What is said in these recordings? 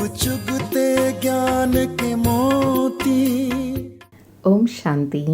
चुगते ज्ञान के मोती। ओम शांति।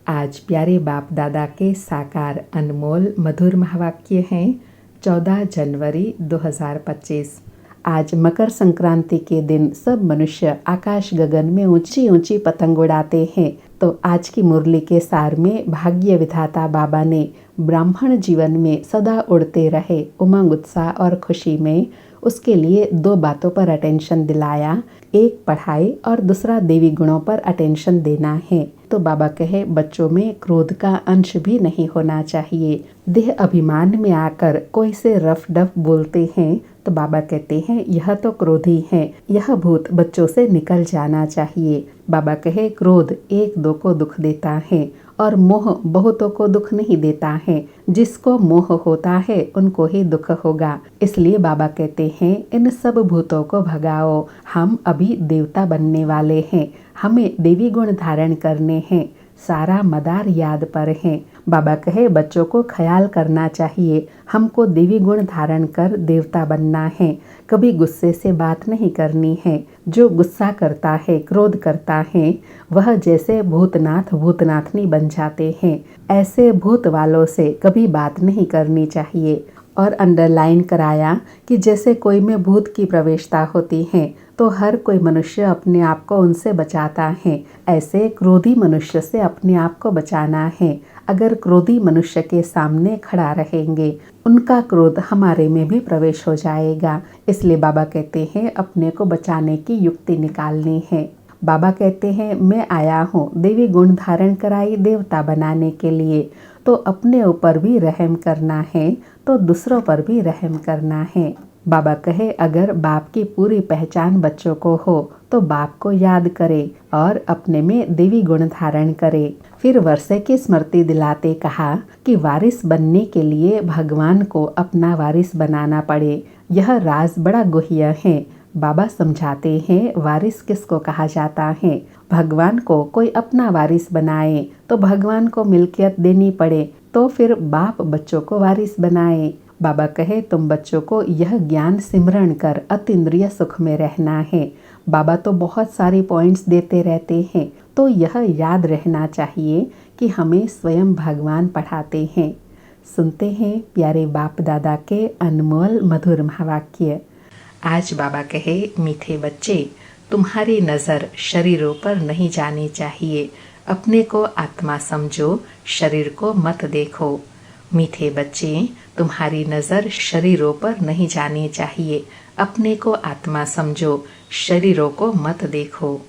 आज प्यारे बाप दादा के साकार अनमोल मधुर महावाक्य हैं। 14 जनवरी 2025। आज मकर संक्रांति के दिन सब मनुष्य आकाश गगन में ऊंची ऊंची पतंग उड़ाते हैं। तो आज की मुरली के सार में भाग्य विधाता बाबा ने ब्राह्मण जीवन में सदा उड़ते रहे उमंग उत्साह और खुशी में उसके लिए 2 बातों पर अटेंशन दिलाया। एक पढ़ाई और दूसरा देवी गुणों पर अटेंशन देना है। तो बाबा कहे बच्चों में क्रोध का अंश भी नहीं होना चाहिए। देह अभिमान में आकर कोई से रफ डफ बोलते हैं तो बाबा कहते हैं यह तो क्रोधी है, यह भूत बच्चों से निकल जाना चाहिए। बाबा कहे क्रोध 1-2 को दुख देता है और मोह बहुतों को दुख नहीं देता है। जिसको मोह होता है उनको ही दुख होगा। इसलिए बाबा कहते हैं इन सब भूतों को भगाओ। हम अभी देवता बनने वाले हैं, हमें देवी गुण धारण करने हैं। सारा मदार याद पर है। बाबा कहे बच्चों को ख्याल करना चाहिए, हमको देवी गुण धारण कर देवता बनना है। कभी गुस्से से बात नहीं करनी है। जो गुस्सा करता है, क्रोध करता है, वह जैसे भूतनाथ भूतनाथनी बन जाते हैं। ऐसे भूत वालों से कभी बात नहीं करनी चाहिए। और अंडरलाइन कराया कि जैसे कोई में भूत की प्रवेशता होती है तो हर कोई मनुष्य अपने आप को उनसे बचाता है। ऐसे क्रोधी मनुष्य से अपने आप को बचाना है। अगर क्रोधी मनुष्य के सामने खड़ा रहेंगे, उनका क्रोध हमारे में भी प्रवेश हो जाएगा। इसलिए बाबा कहते हैं अपने को बचाने की युक्ति निकालनी है। बाबा कहते हैं मैं आया हूँ देवी गुण धारण कराई देवता बनाने के लिए। तो अपने ऊपर भी रहम करना है तो दूसरों पर भी रहम करना है। बाबा कहे अगर बाप की पूरी पहचान बच्चों को हो तो बाप को याद करे और अपने में देवी गुण धारण करे। फिर वर्षे की स्मृति दिलाते कहा कि वारिस बनने के लिए भगवान को अपना वारिस बनाना पड़े। यह राज बड़ा गुह्य है। बाबा समझाते हैं वारिस किसको कहा जाता है। भगवान को कोई अपना वारिस बनाए तो भगवान को मिल्कियत देनी पड़े, तो फिर बाप बच्चों को वारिस बनाए। बाबा कहे तुम बच्चों को यह ज्ञान सिमरण कर अतीन्द्रिय सुख में रहना है। बाबा तो बहुत सारी पॉइंट्स देते रहते हैं, तो यह याद रहना चाहिए कि हमें स्वयं भगवान पढ़ाते हैं। सुनते हैं प्यारे बाप दादा के अनमोल मधुर महावाक्य। आज बाबा कहे मीठे बच्चे, तुम्हारी नज़र शरीरों पर नहीं जानी चाहिए। अपने को आत्मा समझो, शरीर को मत देखो। मीठे बच्चे, तुम्हारी नज़र शरीरों पर नहीं जानी चाहिए। अपने को आत्मा समझो, शरीरों को मत देखो।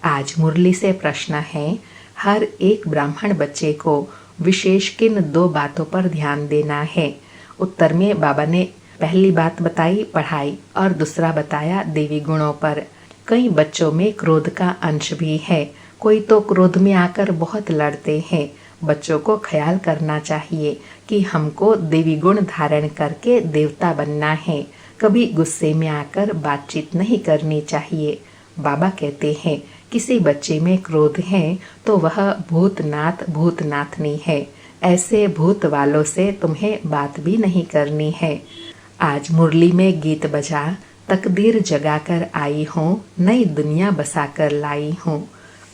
आज मुरली से प्रश्न है, हर एक ब्राह्मण बच्चे को विशेष किन 2 बातों पर ध्यान देना है। उत्तर में बाबा ने पहली बात बताई पढ़ाई और दूसरा बताया देवी गुणों पर। कई बच्चों में क्रोध का अंश भी है। कोई तो क्रोध में आकर बहुत लड़ते हैं। बच्चों को ख्याल करना चाहिए कि हमको देवी गुण धारण करके देवता बनना है। कभी गुस्से में आकर बातचीत नहीं करनी चाहिए। बाबा कहते हैं किसी बच्चे में क्रोध है तो वह भूतनाथ भूतनाथनी है। ऐसे भूत वालों से तुम्हें बात भी नहीं करनी है। आज मुरली में गीत बजा, तकदीर जगाकर आई हूँ, नई दुनिया बसाकर लाई हूँ।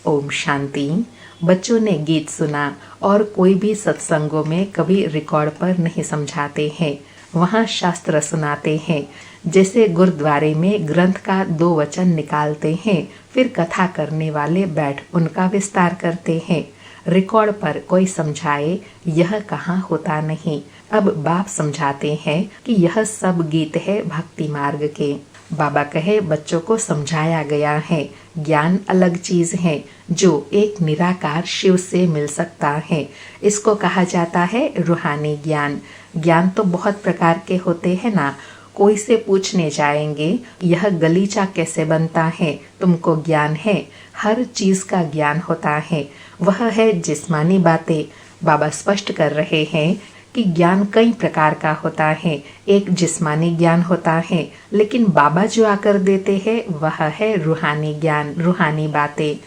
ओम शांति। बच्चों ने गीत सुना और कोई भी सत्संगों में कभी रिकॉर्ड पर नहीं समझाते हैं। वहाँ शास्त्र सुनाते हैं। जैसे गुरुद्वारे में ग्रंथ का 2 वचन निकालते हैं, फिर कथा करने वाले बैठ उनका विस्तार करते हैं। रिकॉर्ड पर कोई समझाए यह कहाँ होता नहीं। अब बाप समझाते हैं कि यह सब गीत है भक्ति मार्ग के। बाबा कहे बच्चों को समझाया गया है ज्ञान अलग चीज है जो एक निराकार शिव से मिल सकता है। इसको कहा जाता है रूहानी ज्ञान। ज्ञान तो बहुत प्रकार के होते हैं ना। कोई से पूछने जाएंगे यह गलीचा कैसे बनता है, तुमको ज्ञान है। हर चीज का ज्ञान होता है, वह है जिस्मानी बातें। बाबा स्पष्ट कर रहे हैं कि ज्ञान कई प्रकार का होता है। एक जिस्मानी ज्ञान होता है, लेकिन बाबा जो आकर देते हैं वह है रूहानी ज्ञान, रूहानी बातें।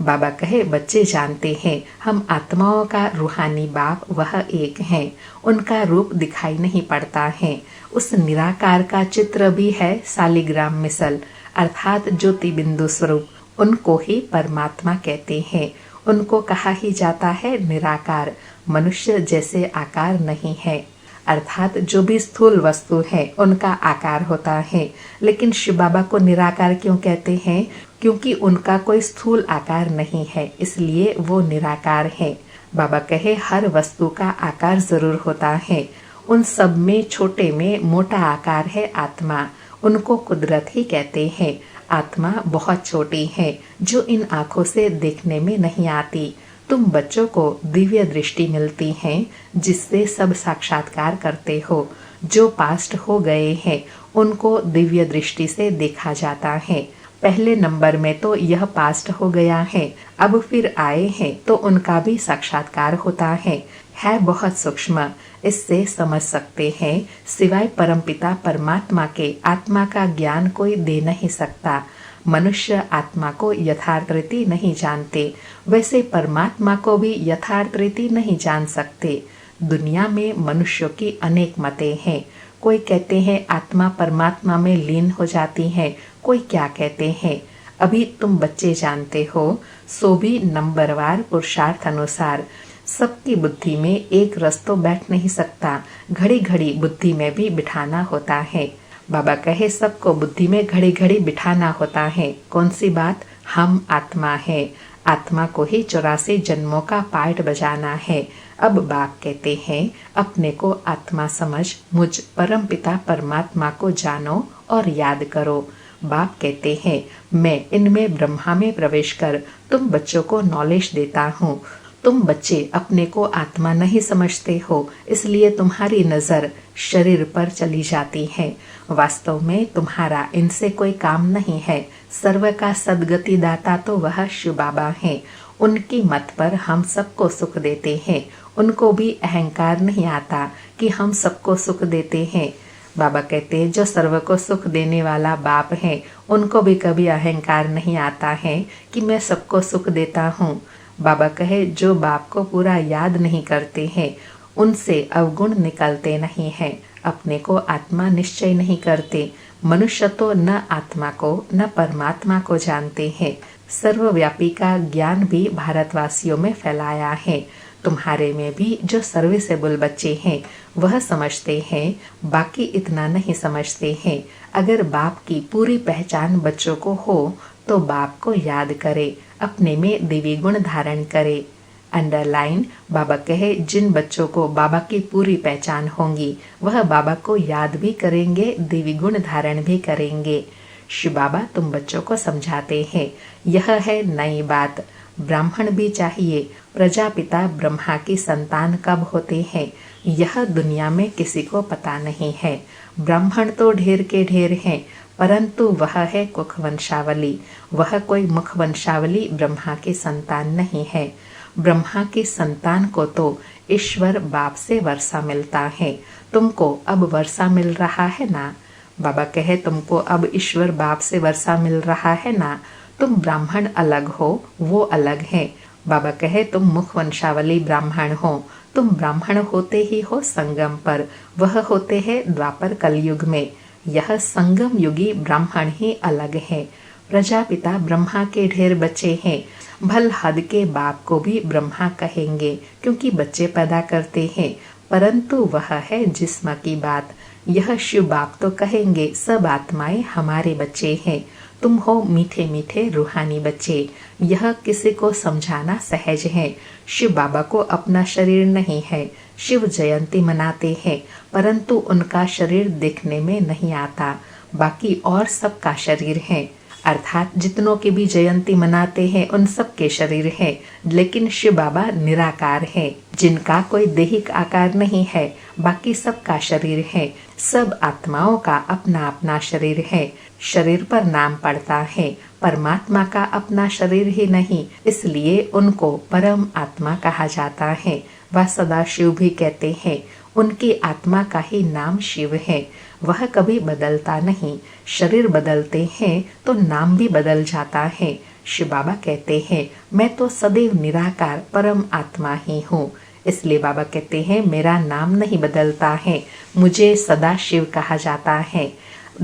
बाबा कहे बच्चे जानते हैं हम आत्माओं का रूहानी बाप वह एक है। उनका रूप दिखाई नहीं पड़ता है। उस निराकार का चित्र भी है सालिग्राम मिसल। अर्थात ज्योति बिंदु स्वरूप, उनको ही परमात्मा कहते हैं। उनको कहा ही जाता है निराकार, मनुष्य जैसे आकार नहीं है। अर्थात जो भी स्थूल वस्तु है उनका आकार होता है, लेकिन शिव बाबा को निराकार क्यों कहते हैं? क्योंकि उनका कोई स्थूल आकार नहीं है, इसलिए वो निराकार है। बाबा कहे हर वस्तु का आकार जरूर होता है, उन सब में छोटे में मोटा आकार है आत्मा, उनको कुदरत ही कहते हैं। आत्मा बहुत छोटी है जो इन आँखों से देखने में नहीं आती। तुम बच्चों को दिव्य दृष्टि मिलती है जिससे सब साक्षात्कार करते हो। जो पास्ट हो गए हैं उनको दिव्य दृष्टि से देखा जाता है। पहले नंबर में तो यह पास्ट हो गया है, अब फिर आए हैं तो उनका भी साक्षात्कार होता है बहुत सूक्ष्म, इससे समझ सकते हैं। सिवाय परमपिता परमात्मा के आत्मा का ज्ञान कोई दे नहीं सकता। मनुष्य आत्मा को यथार्थ रीति नहीं जानते, वैसे परमात्मा को भी यथार्थ रीति नहीं जान सकते। दुनिया में मनुष्यों की अनेक मतें हैं। कोई कहते हैं आत्मा परमात्मा में लीन हो जाती है, कोई क्या कहते हैं। अभी तुम बच्चे जानते हो, सो भी नंबरवार पुरुषार्थ अनुसार। सबकी बुद्धि में एक रस तो बैठ नहीं सकता, घड़ी घड़ी बुद्धि में भी बिठाना होता है। बाबा कहे सबको बुद्धि में घड़ी घड़ी बिठाना होता है। कौन सी बात? हम आत्मा है, आत्मा को ही 84 जन्मों का पाठ बजाना है। अब बाप कहते हैं अपने को आत्मा समझ मुझ परम पिता परमात्मा को जानो और याद करो। बाप कहते हैं मैं इनमें ब्रह्मा में प्रवेश कर तुम बच्चों को नॉलेज देता हूँ। तुम बच्चे अपने को आत्मा नहीं समझते हो, इसलिए तुम्हारी नजर शरीर पर चली जाती है। वास्तव में तुम्हारा इनसे कोई काम नहीं है। सर्व का सदगति दाता तो वह शिव बाबा है। उनकी मत पर हम सबको सुख देते हैं। उनको भी अहंकार नहीं आता कि हम सबको सुख देते हैं। बाबा कहते हैं जो सर्व को सुख देने वाला बाप है, उनको भी कभी अहंकार नहीं आता है कि मैं सबको सुख देता हूँ। बाबा कहे जो बाप को पूरा याद नहीं करते हैं, उनसे अवगुण निकलते नहीं हैं। अपने को आत्मा निश्चय नहीं करते। मनुष्य तो न आत्मा को न परमात्मा को जानते हैं। सर्वव्यापी का ज्ञान भी भारतवासियों में फैलाया है। तुम्हारे में भी जो सर्विसेबल बच्चे हैं वह समझते हैं, बाकी इतना नहीं समझते हैं। अगर बाप की पूरी पहचान बच्चों को हो तो बाप को याद करे, अपने में देवी गुण धारण करे। अंडरलाइन बाबा कहे जिन बच्चों को बाबा की पूरी पहचान होंगी वह बाबा को याद भी करेंगे, देवी गुण धारण भी करेंगे। शिव बाबा तुम बच्चों को समझाते हैं, यह है नई बात। ब्राह्मण भी चाहिए। प्रजापिता ब्रह्मा की संतान कब होते हैं यह दुनिया में किसी को पता नहीं है। ब्राह्मण तो ढेर के ढेर हैं, परंतु वह है कुख वंशावली। वह कोई मुख वंशावली ब्रह्मा की संतान नहीं है। ब्रह्मा की संतान को तो ईश्वर बाप से वर्षा मिलता है। तुमको अब वर्षा मिल रहा है ना? बाबा कहे तुमको अब ईश्वर बाप से वर्षा मिल रहा है ना? तुम ब्राह्मण अलग हो, वो अलग है। बाबा कहे तुम मुख वंशावली ब्राह्मण हो। तुम ब्राह्मण होते ही हो संगम पर, वह होते हैं द्वापर कलयुग में। यह संगम युगी ब्राह्मण ही अलग है। प्रजापिता ब्रह्मा के ढेर बच्चे हैं। भल हद के बाप को भी ब्रह्मा कहेंगे क्योंकि बच्चे पैदा करते हैं, परंतु वह है जिस्म की बात। यह शिव बाप तो कहेंगे सब आत्माएं हमारे बच्चे हैं। तुम हो मीठे मीठे रूहानी बच्चे। यह किसी को समझाना सहज है। शिव बाबा को अपना शरीर नहीं है। शिव जयंती मनाते हैं, परंतु उनका शरीर देखने में नहीं आता। बाकी और सबका शरीर है, अर्थात जितनों की भी जयंती मनाते हैं उन सब के शरीर है। लेकिन शिव बाबा निराकार है, जिनका कोई देहिक आकार नहीं है। बाकी सबका शरीर है। सब आत्माओं का अपना अपना शरीर है। शरीर पर नाम पड़ता है, परमात्मा का अपना शरीर ही नहीं, इसलिए उनको परम आत्मा कहा जाता है। वह सदा शिव भी कहते हैं। उनकी आत्मा का ही नाम शिव है। वह कभी बदलता नहीं। शरीर बदलते हैं तो नाम भी बदल जाता है। शिव बाबा कहते हैं मैं तो सदैव निराकार परम आत्मा ही हूँ। इसलिए बाबा कहते हैं मेरा नाम नहीं बदलता है, मुझे सदा शिव कहा जाता है।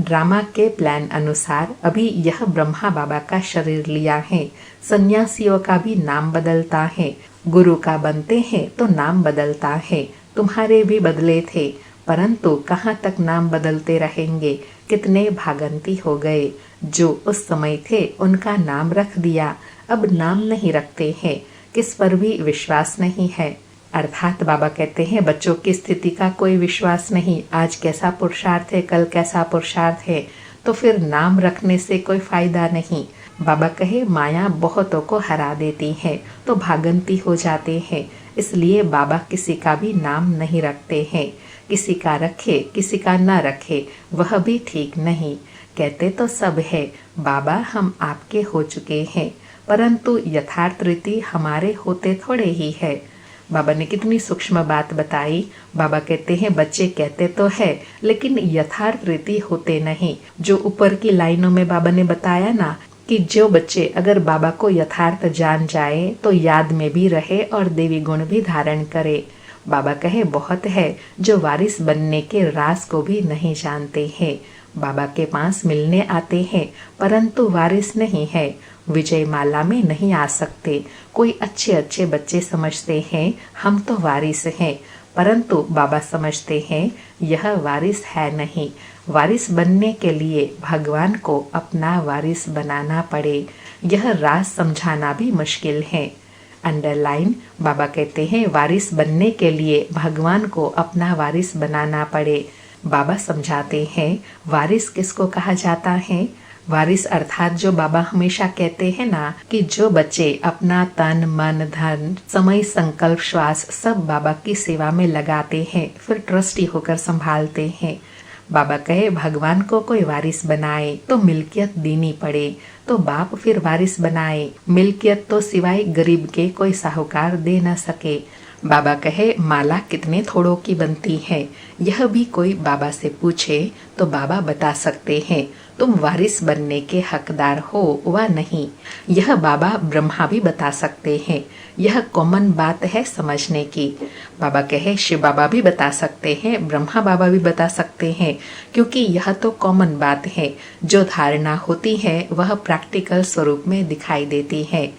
ड्रामा के प्लान अनुसार अभी यह ब्रह्मा बाबा का शरीर लिया है। सन्यासियों का भी नाम बदलता है, गुरु का बनते हैं तो नाम बदलता है। तुम्हारे भी बदले थे, परंतु कहाँ तक नाम बदलते रहेंगे। कितने भागंती हो गए, जो उस समय थे उनका नाम रख दिया, अब नाम नहीं रखते हैं, किस पर भी विश्वास नहीं है। अर्थात बाबा कहते हैं बच्चों की स्थिति का कोई विश्वास नहीं, आज कैसा पुरुषार्थ है कल कैसा पुरुषार्थ है, तो फिर नाम रखने से कोई फायदा नहीं। बाबा कहे माया बहुतों को हरा देती है तो भागंती हो जाते हैं, इसलिए बाबा किसी का भी नाम नहीं रखते हैं। किसी का रखे किसी का ना रखे वह भी ठीक नहीं। कहते तो सब है बाबा हम आपके हो चुके हैं, परंतु यथार्थ रीति हमारे होते थोड़े ही है। बाबा ने कितनी सूक्ष्म बात बताई। बाबा कहते हैं बच्चे कहते तो है लेकिन यथार्थ रीति होते नहीं। जो ऊपर की लाइनों में बाबा ने बताया ना कि जो बच्चे अगर बाबा को यथार्थ जान जाए तो याद में भी रहे और देवी गुण भी धारण करे। बाबा कहे बहुत है जो वारिस बनने के राज को भी नहीं जानते हैं। बाबा के पास मिलने आते हैं परंतु वारिस नहीं है, विजय माला में नहीं आ सकते। कोई अच्छे अच्छे बच्चे समझते हैं हम तो वारिस हैं, परंतु बाबा समझते हैं यह वारिस है नहीं। वारिस बनने के लिए भगवान को अपना वारिस बनाना पड़े, यह राज समझाना भी मुश्किल है। अंडरलाइन बाबा कहते हैं वारिस बनने के लिए भगवान को अपना वारिस बनाना पड़े। बाबा समझाते हैं वारिस किसको कहा जाता है। वारिस अर्थात जो बाबा हमेशा कहते हैं ना कि जो बच्चे अपना तन मन धन समय संकल्प श्वास सब बाबा की सेवा में लगाते हैं फिर ट्रस्टी होकर संभालते हैं। बाबा कहे भगवान को कोई वारिस बनाए तो मिल्कियत देनी पड़े, तो बाप फिर वारिस बनाए। मिल्कियत तो सिवाय गरीब के कोई साहूकार दे न सके। बाबा कहे माला कितने थोड़ों की बनती है, यह भी कोई बाबा से पूछे तो बाबा बता सकते हैं तुम वारिस बनने के हकदार हो व नहीं। यह बाबा ब्रह्मा भी बता सकते हैं, यह कॉमन बात है समझने की। बाबा कहे शिव बाबा भी बता सकते हैं, ब्रह्मा बाबा भी बता सकते हैं, क्योंकि यह तो कॉमन बात है। जो धारणा होती है वह प्रैक्टिकल स्वरूप में दिखाई देती है।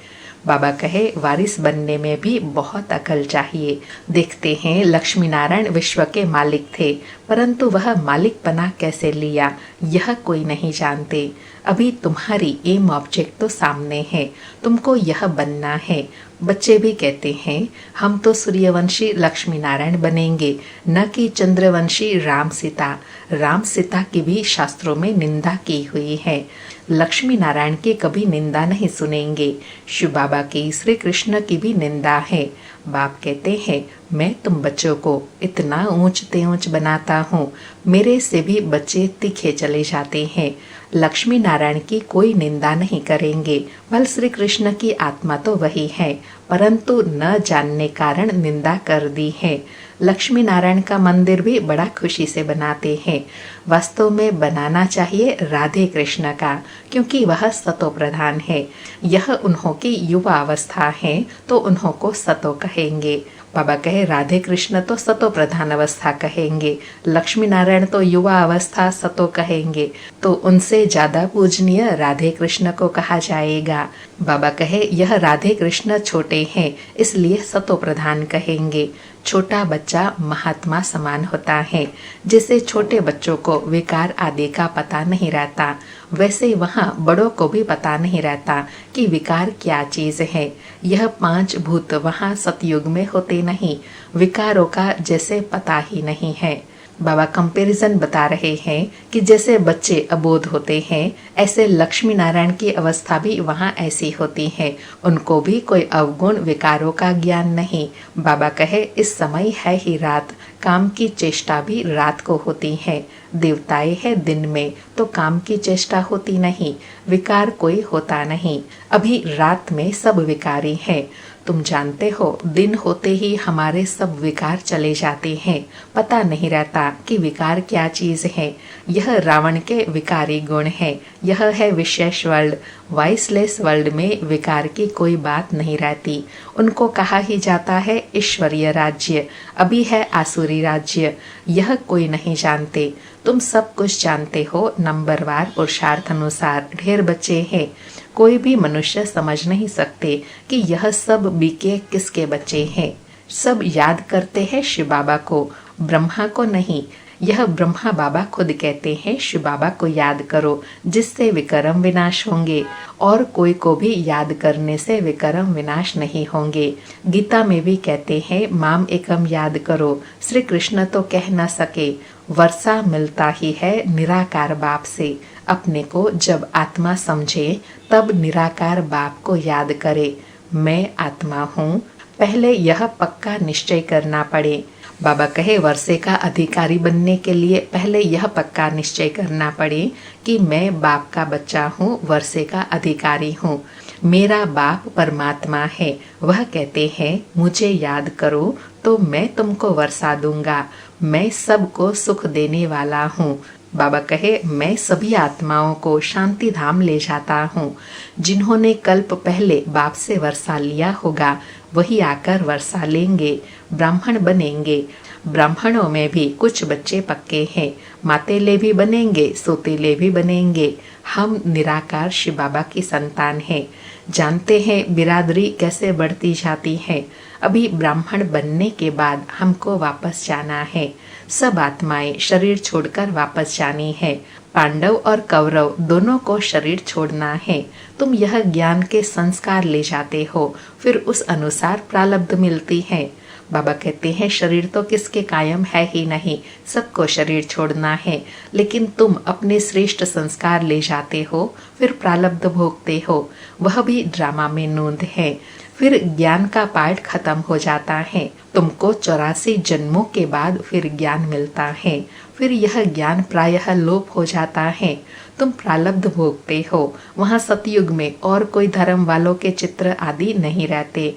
बाबा कहे वारिस बनने में भी बहुत अकल चाहिए। देखते हैं लक्ष्मी नारायण विश्व के मालिक थे, परंतु वह मालिकपना कैसे लिया यह कोई नहीं जानते। अभी तुम्हारी एम ऑब्जेक्ट तो सामने है, तुमको यह बनना है। बच्चे भी कहते हैं हम तो सूर्यवंशी लक्ष्मी नारायण बनेंगे, न कि चंद्रवंशी राम सीता। राम सीता की भी शास्त्रों में निंदा की हुई है, लक्ष्मी नारायण की कभी निंदा नहीं सुनेंगे। शिव बाबा की श्री कृष्ण की भी निंदा है। बाप कहते हैं मैं तुम बच्चों को इतना ऊंचते ऊंच बनाता हूँ, मेरे से भी बच्चे तीखे चले जाते हैं। लक्ष्मी नारायण की कोई निंदा नहीं करेंगे, बल श्री कृष्ण की आत्मा तो वही है, परंतु न जानने कारण निंदा कर दी है। लक्ष्मी नारायण का मंदिर भी बड़ा खुशी से बनाते हैं। वास्तव में बनाना चाहिए राधे कृष्ण का, क्योंकि वह सतो प्रधान है। यह उन्हों की युवा अवस्था है तो उन्हों को सतो कहेंगे। बाबा कहे राधे कृष्ण तो सतो प्रधान अवस्था कहेंगे, लक्ष्मी नारायण तो युवा अवस्था सतो कहेंगे, तो उनसे ज्यादा पूजनीय राधे कृष्ण को कहा जाएगा। बाबा कहे यह राधे कृष्ण छोटे हैं इसलिए सतो प्रधान कहेंगे। छोटा बच्चा महात्मा समान होता है। जैसे छोटे बच्चों को विकार आदि का पता नहीं रहता, वैसे वहाँ बड़ों को भी पता नहीं रहता कि विकार क्या चीज है। यह 5 भूत वहाँ सतयुग में होते नहीं, विकारों का जैसे पता ही नहीं है। बाबा कंपैरिजन बता रहे हैं कि जैसे बच्चे अबोध होते हैं, ऐसे लक्ष्मी नारायण की अवस्था भी वहाँ ऐसी होती है। उनको भी कोई अवगुण विकारों का ज्ञान नहीं। बाबा कहे इस समय है ही रात, काम की चेष्टा भी रात को होती है। देवताएं है दिन में तो काम की चेष्टा होती नहीं, विकार कोई होता नहीं। अभी रात में सब विकारी है। तुम जानते हो दिन होते ही हमारे सब विकार चले जाते हैं, पता नहीं रहता कि विकार क्या चीज है। यह रावण के विकारी गुण है, यह है विशेष वर्ल्ड। वॉइसलेस वर्ल्ड में विकार की कोई बात नहीं रहती। उनको कहा ही जाता है ईश्वरीय राज्य, अभी है आसुरी राज्य। यह कोई नहीं जानते। तुम सब कुछ जानते हो। नंबरवार पुरुषार्थ अनुसार ढेर बच्चे हैं। कोई भी मनुष्य समझ नहीं सकते कि यह सब बीके किसके बच्चे हैं। सब याद करते हैं शिव बाबा को, ब्रह्मा को नहीं। यह ब्रह्मा बाबा खुद कहते हैं शिव बाबा को याद करो, जिससे विकर्म विनाश होंगे। और कोई को भी याद करने से विकर्म विनाश नहीं होंगे। गीता में भी कहते हैं माम एकम याद करो। श्री कृष्ण तो कह न सके, वर्षा मिलता ही है निराकार बाप से। अपने को जब आत्मा समझे तब निराकार बाप को याद करे। मैं आत्मा हूँ, पहले यह पक्का निश्चय करना पड़े। बाबा कहे वर्षे का अधिकारी बनने के लिए पहले यह पक्का निश्चय करना पड़े कि मैं बाप का बच्चा हूँ, वर्षे का अधिकारी हूँ। मेरा बाप परमात्मा है। वह कहते हैं मुझे याद करो तो मैं तुमको वर्षा दूंगा। मैं सबको सुख देने वाला हूँ। बाबा कहे मैं सभी आत्माओं को शांति धाम ले जाता हूँ। जिन्होंने कल्प पहले बाप से वर्षा लिया होगा वही आकर वर्षा लेंगे, ब्राह्मण बनेंगे। ब्राह्मणों में भी कुछ बच्चे पक्के हैं, मातेले भी बनेंगे, सोतेले भी बनेंगे। हम निराकार शिव बाबा की संतान हैं। जानते हैं बिरादरी कैसे बढ़ती जाती है। अभी ब्राह्मण बनने के बाद हमको वापस जाना है। सब आत्माएं शरीर छोड़कर वापस जानी है। पांडव और कौरव दोनों को शरीर छोड़ना है। तुम यह ज्ञान के संस्कार ले जाते हो, फिर उस अनुसार प्रारब्ध मिलती है। बाबा कहते हैं शरीर तो किसके कायम है ही नहीं, सबको शरीर छोड़ना है। लेकिन तुम अपने श्रेष्ठ संस्कार ले जाते हो, फिर प्रारब्ध भोगते हो। वह भी ड्रामा में नोंद है। फिर ज्ञान का पाठ खत्म हो जाता है। तुमको 84 जन्मों के बाद फिर ज्ञान मिलता है। फिर यह ज्ञान प्रायः लोप हो जाता है। तुम प्रारब्ध भोगते हो। वहाँ सतयुग में और कोई धर्म वालों के चित्र आदि नहीं रहते।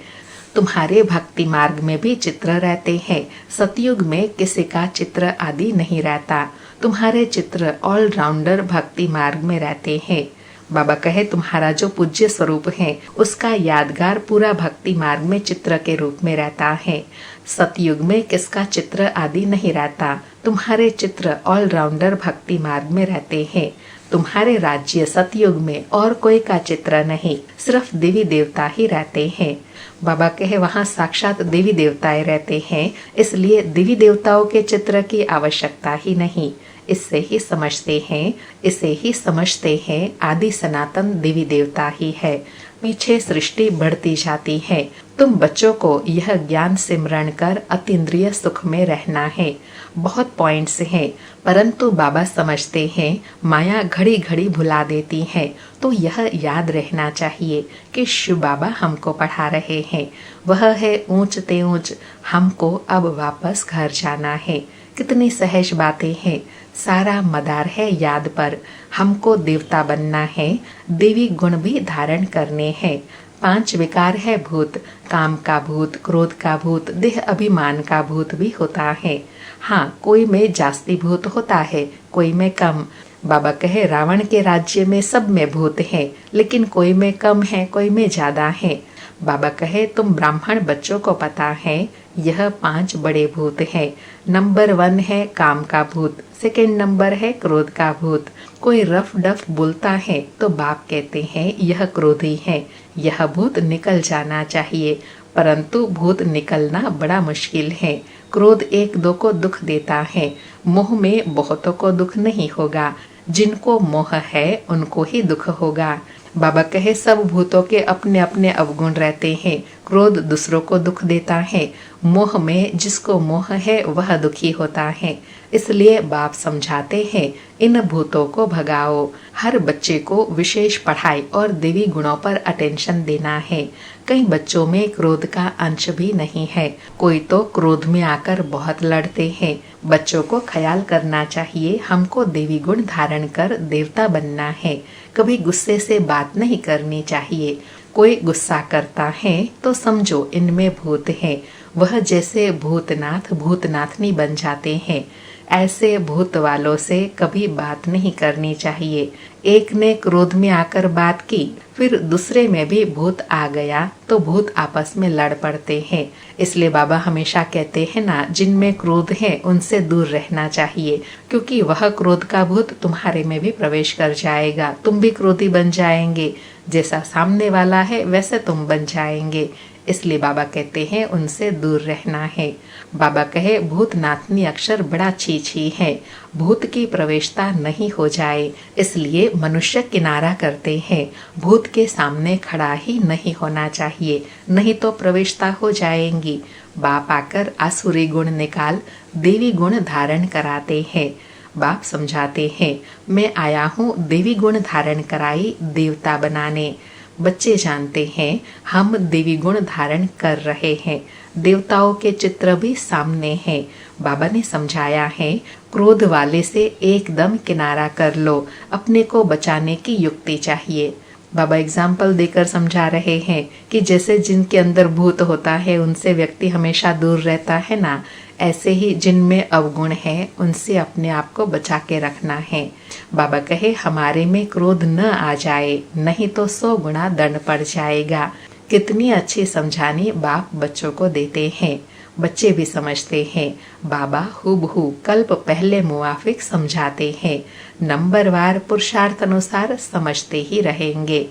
तुम्हारे भक्ति मार्ग में भी चित्र रहते हैं। सतयुग में किसी का चित्र आदि नहीं रहता। तुम्हारे चित्र ऑलराउंडर भक्ति मार्ग में रहते हैं। बाबा कहे तुम्हारा जो पूज्य स्वरूप है उसका यादगार पूरा भक्ति मार्ग में चित्र के रूप में रहता है। सतयुग में किसका चित्र आदि नहीं रहता। तुम्हारे चित्र ऑलराउंडर भक्ति मार्ग में रहते हैं। तुम्हारे राज्य सतयुग में और कोई का चित्र नहीं, सिर्फ देवी देवता ही रहते हैं। बाबा कहे वहाँ साक्षात देवी देवताएं रहते हैं, इसलिए देवी देवताओं के चित्र की आवश्यकता ही नहीं। इसे ही समझते हैं आदि सनातन देवी देवता ही है। पीछे सृष्टि बढ़ती जाती है। तुम बच्चों को यह ज्ञान सिमरण कर अतीन्द्रिय सुख में रहना है। बहुत पॉइंट्स हैं, परंतु बाबा समझते हैं माया घड़ी घड़ी भुला देती है। तो यह याद रहना चाहिए कि शिव बाबा हमको पढ़ा रहे हैं। वह है ऊंच ते ऊंच, हमको अब वापस घर जाना है। कितनी सहज बातें हैं। सारा मदार है याद पर। हमको देवता बनना है, देवी गुण भी धारण करने हैं। 5 विकार है भूत, काम का भूत, क्रोध का भूत, देह अभिमान का भूत भी होता है। हाँ, कोई में जास्ती भूत होता है, कोई में कम। बाबा कहे रावण के राज्य में सब में भूत है, लेकिन कोई में कम है, कोई में ज्यादा है। बाबा कहे तुम ब्राह्मण बच्चों को पता है यह 5 बड़े भूत है। नंबर 1 है काम का भूत, सेकंड नंबर है क्रोध का भूत। कोई रफ डफ बोलता है तो बाप कहते हैं यह क्रोधी है, यह भूत निकल जाना चाहिए। परंतु भूत निकलना बड़ा मुश्किल है। क्रोध 1-2 को दुख देता है, मोह में बहुतों को दुख नहीं होगा। जिनको मोह है उनको ही दुख होगा। बाबा कहे सब भूतों के अपने अपने अवगुण रहते हैं। क्रोध दूसरों को दुख देता है, मोह में जिसको मोह है वह दुखी होता है। इसलिए बाप समझाते हैं इन भूतों को भगाओ। हर बच्चे को विशेष पढ़ाई और देवी गुणों पर अटेंशन देना है। कई बच्चों में क्रोध का अंश भी नहीं है, कोई तो क्रोध में आकर बहुत लड़ते हैं। बच्चों को ख्याल करना चाहिए हमको देवी गुण धारण कर देवता बनना है। कभी गुस्से से बात नहीं करनी चाहिए। कोई गुस्सा करता है तो समझो इनमें भूत है। वह जैसे भूतनाथ भूतनाथनी बन जाते हैं। ऐसे भूत वालों से कभी बात नहीं करनी चाहिए। एक ने क्रोध में आकर बात की, फिर दूसरे में भी भूत आ गया तो भूत आपस में लड़ पड़ते हैं। इसलिए बाबा हमेशा कहते हैं ना, जिनमें क्रोध है उनसे दूर रहना चाहिए, क्योंकि वह क्रोध का भूत तुम्हारे में भी प्रवेश कर जाएगा। तुम भी क्रोधी बन जाएंगे, जैसा सामने वाला है वैसे तुम बन जाएंगे। इसलिए बाबा कहते हैं उनसे दूर रहना है। बाबा कहे भूतनाथनी अक्षर बड़ा छी छी है, भूत की प्रवेशता नहीं हो जाए, इसलिए मनुष्य किनारा करते हैं। भूत के सामने खड़ा ही नहीं होना चाहिए, नहीं तो प्रवेशता हो जाएंगी। बाप आकर आसुरी गुण निकाल देवी गुण धारण कराते हैं। बाप समझाते हैं, मैं आया हूँ देवी गुण धारण कराई देवता बनाने। बच्चे जानते हैं हम देवी गुण धारण कर रहे हैं, देवताओं के चित्र भी सामने हैं। बाबा ने समझाया है, क्रोध वाले से एकदम किनारा कर लो, अपने को बचाने की युक्ति चाहिए। बाबा एग्जाम्पल देकर समझा रहे हैं कि जैसे जिनके अंदर भूत होता है उनसे व्यक्ति हमेशा दूर रहता है ना, ऐसे ही जिनमें अवगुण है उनसे अपने आप को बचा के रखना है। बाबा कहे हमारे में क्रोध न आ जाए, नहीं तो 100 गुना दंड पड़ जाएगा। कितनी अच्छी समझानी बाप बच्चों को देते हैं, बच्चे भी समझते हैं। बाबा हुबहू कल्प पहले मुआफिक समझाते हैं, नंबरवार पुरुषार्थ अनुसार समझते ही रहेंगे।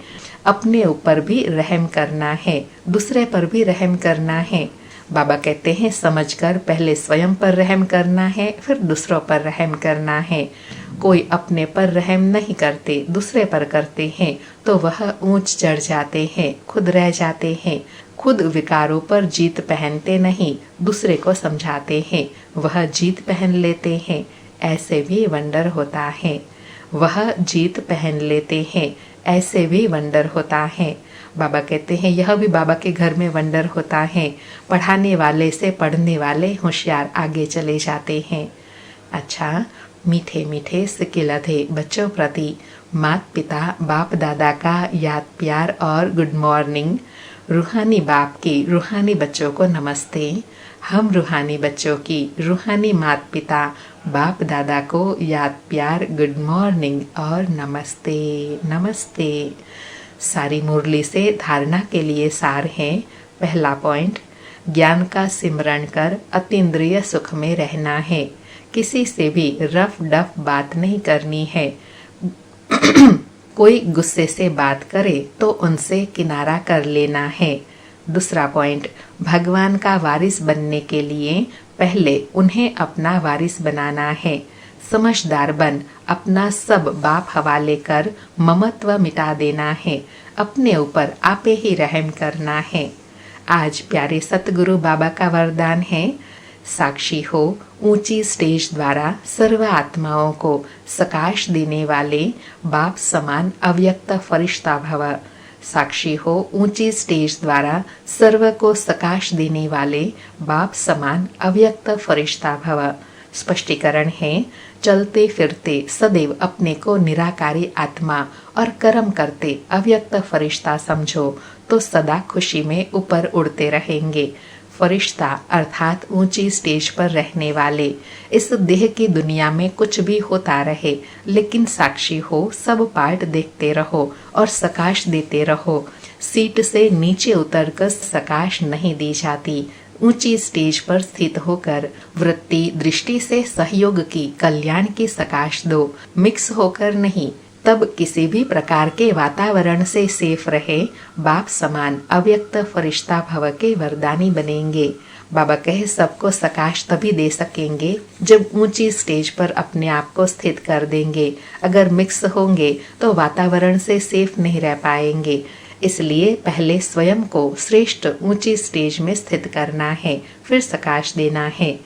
अपने ऊपर भी रहम करना है, दूसरे पर भी रहम करना है। बाबा कहते हैं समझकर पहले स्वयं पर रहम करना है, फिर दूसरों पर रहम करना है। कोई अपने पर रहम नहीं करते, दूसरे पर करते हैं तो वह ऊंच चढ़ जाते हैं, खुद रह जाते हैं। खुद विकारों पर जीत पहनते नहीं, दूसरे को समझाते हैं, वह जीत पहन लेते हैं। ऐसे भी वंडर होता है, वह जीत पहन लेते हैं, ऐसे भी वंडर होता है। बाबा कहते हैं यह भी बाबा के घर में वंडर होता है। पढ़ाने वाले से पढ़ने वाले होशियार आगे चले जाते हैं। अच्छा, मीठे मीठे सिकिलधे बच्चों प्रति माता पिता बाप दादा का याद प्यार और गुड मॉर्निंग। रूहानी बाप की रूहानी बच्चों को नमस्ते। हम रूहानी बच्चों की रूहानी माता पिता बाप दादा को याद प्यार गुड मॉर्निंग और नमस्ते नमस्ते। सारी मुरली से धारणा के लिए सार है। पहला पॉइंट, ज्ञान का सिमरण कर अतीन्द्रिय सुख में रहना है। किसी से भी रफ डफ बात नहीं करनी है। कोई गुस्से से बात करे तो उनसे किनारा कर लेना है। दूसरा पॉइंट, भगवान का वारिस बनने के लिए पहले उन्हें अपना वारिस बनाना है। समझदार बन अपना सब बाप हवाले कर ममत्व मिटा देना है। अपने ऊपर आपे ही रहम करना है। आज प्यारे सतगुरु बाबा का वरदान है, साक्षी हो ऊंची स्टेज द्वारा सर्व आत्माओं को सकाश देने वाले बाप समान अव्यक्त फरिश्ता भव। साक्षी हो ऊंची स्टेज द्वारा सर्व को सकाश देने वाले बाप समान अव्यक्त फरिश्ता भव। स्पष्टीकरण है, चलते फिरते सदैव अपने को निराकारी आत्मा और कर्म करते अव्यक्त फरिश्ता समझो तो सदा खुशी में ऊपर उड़ते रहेंगे। फरिश्ता अर्थात ऊंची स्टेज पर रहने वाले। इस देह की दुनिया में कुछ भी होता रहे, लेकिन साक्षी हो सब पार्ट देखते रहो और सकाश देते रहो। सीट से नीचे उतरकर सकाश नहीं दी जाती। ऊंची स्टेज पर स्थित होकर वृत्ति दृष्टि से सहयोग की कल्याण की सकाश दो, मिक्स होकर नहीं। तब किसी भी प्रकार के वातावरण से सेफ रहे, बाप समान अव्यक्त फरिश्ता भव के वरदानी बनेंगे। बाबा कहे सबको सकाश तभी दे सकेंगे जब ऊंची स्टेज पर अपने आप को स्थित कर देंगे। अगर मिक्स होंगे तो वातावरण से सेफ नहीं रह पाएंगे। इसलिए पहले स्वयं को श्रेष्ठ ऊंची स्टेज में स्थित करना है, फिर सकाश देना है।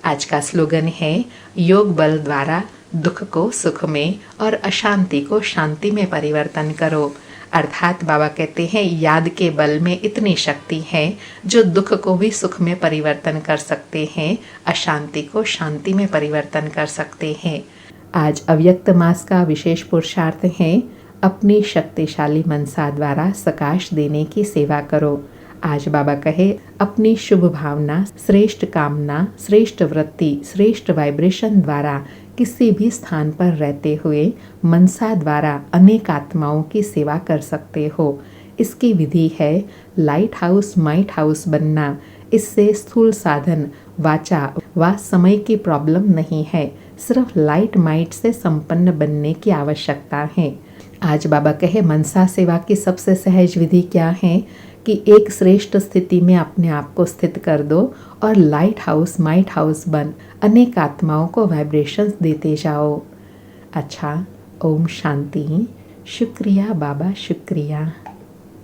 आज का स्लोगन है, योग बल द्वारा दुख को सुख में और अशांति को शांति में परिवर्तन करो। अर्थात बाबा कहते हैं याद के बल में इतनी शक्ति है जो दुख को भी सुख में परिवर्तन कर सकते हैं, अशांति को शांति में परिवर्तन कर सकते हैं। आज अव्यक्त मास का विशेष पुरुषार्थ है, अपनी शक्तिशाली मनसा द्वारा सकाश देने की सेवा करो। आज बाबा कहे अपनी शुभ भावना, श्रेष्ठ कामना, श्रेष्ठ वृत्ति, श्रेष्ठ वाइब्रेशन द्वारा किसी भी स्थान पर रहते हुए मनसा द्वारा अनेक आत्माओं की सेवा कर सकते हो। इसकी विधि है लाइट हाउस माइट हाउस बनना। इससे स्थूल साधन, वाचा व समय की प्रॉब्लम नहीं है, सिर्फ लाइट माइट से संपन्न बनने की आवश्यकता है। आज बाबा कहे मनसा सेवा की सबसे सहज विधि क्या है कि एक श्रेष्ठ स्थिति में अपने आप को स्थित कर दो और लाइट हाउस माइट हाउस बन अनेक आत्माओं को वाइब्रेशंस देते जाओ। अच्छा, ओम शांति। शुक्रिया बाबा, शुक्रिया।